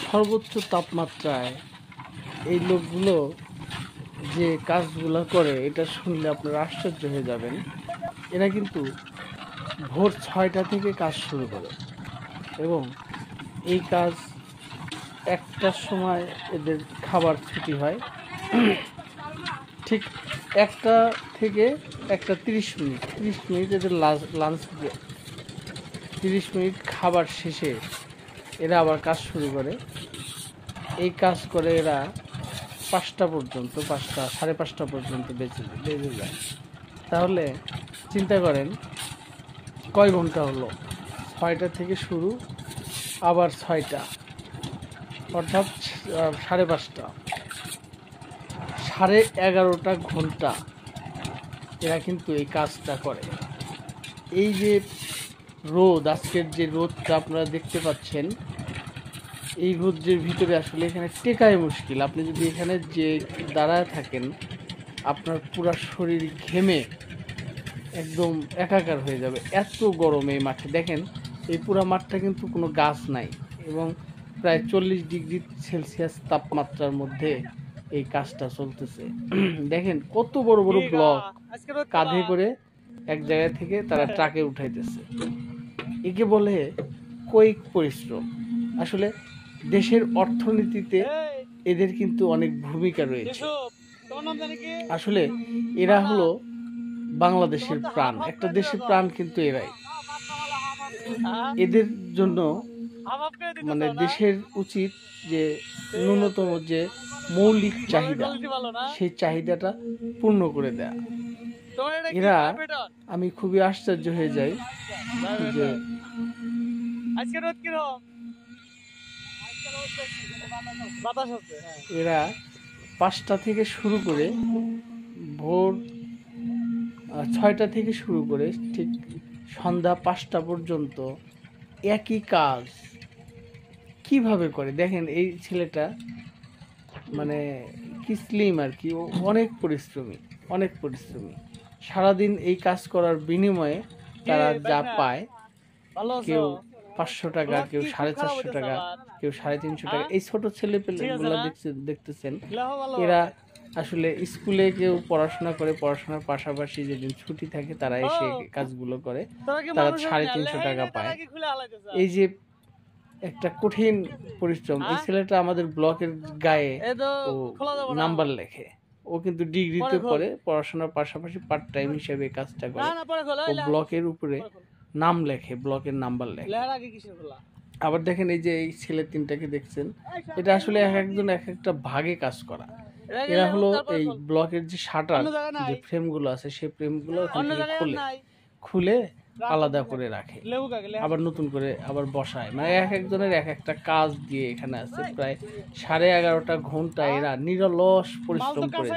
সর্বোচ্চ তাপমাত্রায় এই লোকগুলো যে কাজগুলো করে এটা শুনলে আপনারা আশ্চর্য হয়ে যাবেন। এরা কিন্তু ভোর 6টা থেকে কাজ শুরু করে এবং এই কাজ 1টার সময় এদের খাবার ছুটি হয়। ঠিক 1টা থেকে 1টা 30 মিনিট এদের লাঞ্চ ব্রেক। 30 মিনিট খাবার শেষে এরা আবার কাজ শুরু করে। এই কাজ করে এরা 5টা পর্যন্ত, 5টা 5:30 পর্যন্ত বেজে যায়। তাহলে চিন্তা করেন কয় ঘন্টা হলো? 6টা থেকে শুরু, আবার 6টা, অর্থাৎ 5:30, 11.5 ঘন্টা এরা কিন্তু এই কাজটা করে। এই যে রোদ, আজকের যে রোদটা আপনারা দেখতে পাচ্ছেন, এই রোদের ভিতরে আসলে এখানে টেকাই মুশকিল। আপনি যদি এখানে যে দাঁড়ায় থাকেন, আপনার পুরো শরীর ঘেমে একদম একাকার হয়ে যাবে, এত গরম এই মাঠে। দেখেন এই পুরো মাঠটা কিন্তু কোনো গাছ নাই এবং প্রায় 40 ডিগ্রি সেলসিয়াস তাপমাত্রার মধ্যে এই কাজটা চলতেছে। দেখেন কত বড় বড় ব্লক কাঁধে করে এক জায়গা থেকে তারা ট্রাকে উঠাইতেছে। একে বলে কায়িক পরিশ্রম। আসলে দেশের অর্থনীতিতে এদের কিন্তু অনেক ভূমিকা রয়েছে। আসলে এরা হলো বাংলাদেশের প্রাণ। একটা দেশের প্রাণ কিন্তু এরাই। এদের জন্য মানে দেশের উচিত যে ন্যূনতম যে মৌলিক চাহিদা, সেই চাহিদাটা পূর্ণ করে দেয়া। এরা, আমি খুবই আশ্চর্য হয়ে যাই যে এরা 5টা থেকে শুরু করে ভোর 6টা থেকে শুরু করে ঠিক সন্ধ্যা 5টা পর্যন্ত একই কাজ কিভাবে করে। দেখেন এই ছেলেটা মানে কি স্লিম আর কি, অনেক পরিশ্রমী, অনেক পরিশ্রমী। সারাদিন এই কাজ করার বিনিময়ে তারা যা পায়, কেউ 500 টাকা, কেউ 450 টাকা, কেউ 350 টাকা। এই ছোট ছেলে পেলেগুলো দেখতেছেন, এরা আসলে স্কুলে কেউ পড়াশোনা করে, পড়াশোনার পাশাপাশি যেদিন ছুটি থাকে তারা এসে কাজগুলো করে, তারা 350 টাকা পায়। এই যে একটা কঠিন পরিশ্রম। এই ছেলেটা আমাদের ব্লকের গায়ে ও নাম্বার লেখে। ও কিন্তু ডিগ্রিতে পড়ে, পড়াশোনার পাশাপাশি পার্ট টাইম হিসেবে কাজটা করে। ও ব্লকের উপরে নাম লেখে, ব্লকের নাম্বার লেখে। আবার দেখেন এই যে এই ছেলে 3টাকে দেখছেন, এটা আসলে এক একজন এক একটা ভাগে কাজ করা। এরা হলো এই ব্লকের যে শাটার, যে ফ্রেমগুলো আছে, সেই ফ্রেমগুলো ওখান থেকে খুলে আলাদা করে রাখে, আবার নতুন করে আবার বসায়। মানে এক একজনের এক একটা কাজ দিয়ে এখানে আছে। প্রায় 11.5 ঘন্টা এরা নিরলস পরিশ্রম করে।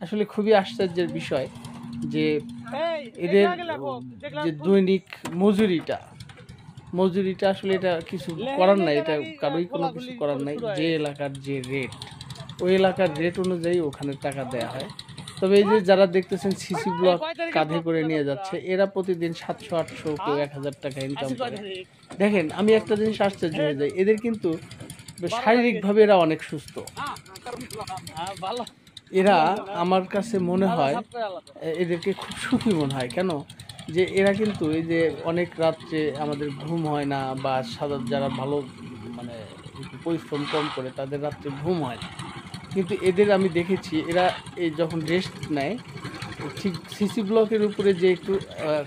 আসলে খুবই আশ্চর্যের বিষয় যে এদের যে দৈনিক মজুরিটা আসলে এটা কিছু করার নাই, এটা কারোই কোনো কিছু করার নাই। যে এলাকার যে রেট, ওই এলাকার রেট অনুযায়ী ওখানে টাকা দেয়া হয়। তবে এই যে যারা দেখতেছেন সিসি ব্লক কাঁধে করে নিয়ে যাচ্ছে, এরা প্রতিদিন 700-800, কেউ 1000 টাকা ইনকাম করে। দেখেন আমি একটা জিনিস আশ্চর্য হয়ে যাই, এদের কিন্তু শারীরিকভাবে এরা অনেক সুস্থ। এরা আমার কাছে মনে হয় এদেরকে খুব সুখী মনে হয়। কেন? যে এরা কিন্তু এই যে অনেক রাত্রে আমাদের ঘুম হয় না, বা যারা ভালো মানে পরিশ্রম কম করে তাদের রাত্রে ঘুম হয় না, কিন্তু এদের আমি দেখেছি এরা এই যখন রেস্ট নেয়, ঠিক সিসি ব্লকের উপরে যে একটু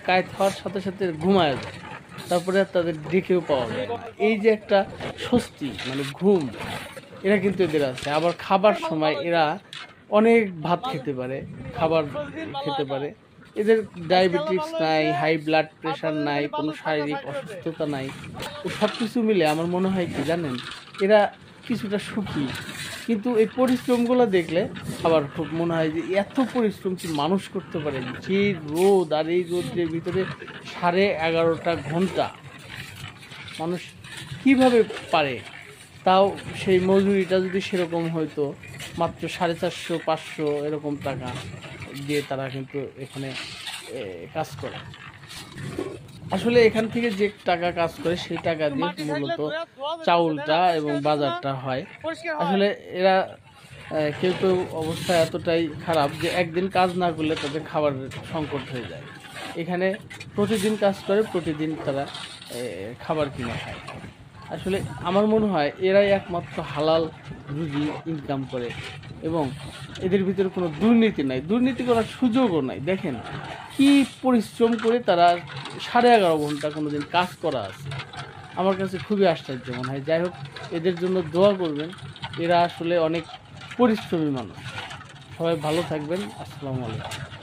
কায়েত হওয়ার সাথে সাথে ঘুমায় যায়, তারপরে তাদের ডেকেও পাওয়া যায়। এই যে একটা স্বস্তি, মানে ঘুম, এরা কিন্তু এদের আছে। আবার খাবার সময় এরা অনেক ভাত খেতে পারে, খাবার খেতে পারে। এদের ডায়াবেটিস নাই, হাই ব্লাড প্রেশার নাই, কোনো শারীরিক অসুস্থতা নাই। সব কিছু মিলে আমার মনে হয় কি জানেন, এরা কিছুটা সুখী। কিন্তু এই পরিশ্রমগুলো দেখলে আবার খুব মনে হয় যে এত পরিশ্রম কি মানুষ করতে পারে? যে রোদ, আর এই রোদের ভিতরে 11.5 ঘন্টা মানুষ কিভাবে পারে? তাও সেই মজুরিটা যদি সেরকম হয়তো, মাত্র 450-500 এরকম টাকা দিয়ে তারা কিন্তু এখানে কাজ করে। আসলে এখান থেকে যে টাকা কাজ করে সেই টাকা দিয়ে মূলত চাউলটা এবং বাজারটা হয়। আসলে এরা কেউ কেউ অবস্থা এতটাই খারাপ যে একদিন কাজ না করলে তাদের খাবারের সংকট হয়ে যায়। এখানে প্রতিদিন কাজ করে, প্রতিদিন তারা খাবার কিনে খায়। আসলে আমার মনে হয় এরাই একমাত্র হালাল রুজি ইনকাম করে এবং এদের ভিতরে কোনো দুর্নীতি নাই, দুর্নীতি করার সুযোগও নাই। দেখেন কি পরিশ্রম করে তারা 11.5 ঘন্টা কোনো দিন কাজ করা আছে। আমার কাছে খুবই আশ্চর্য মনে হয়। যাই হোক, এদের জন্য দোয়া করবেন, এরা আসলে অনেক পরিশ্রমী মানুষ। সবাই ভালো থাকবেন। আসসালামু আলাইকুম।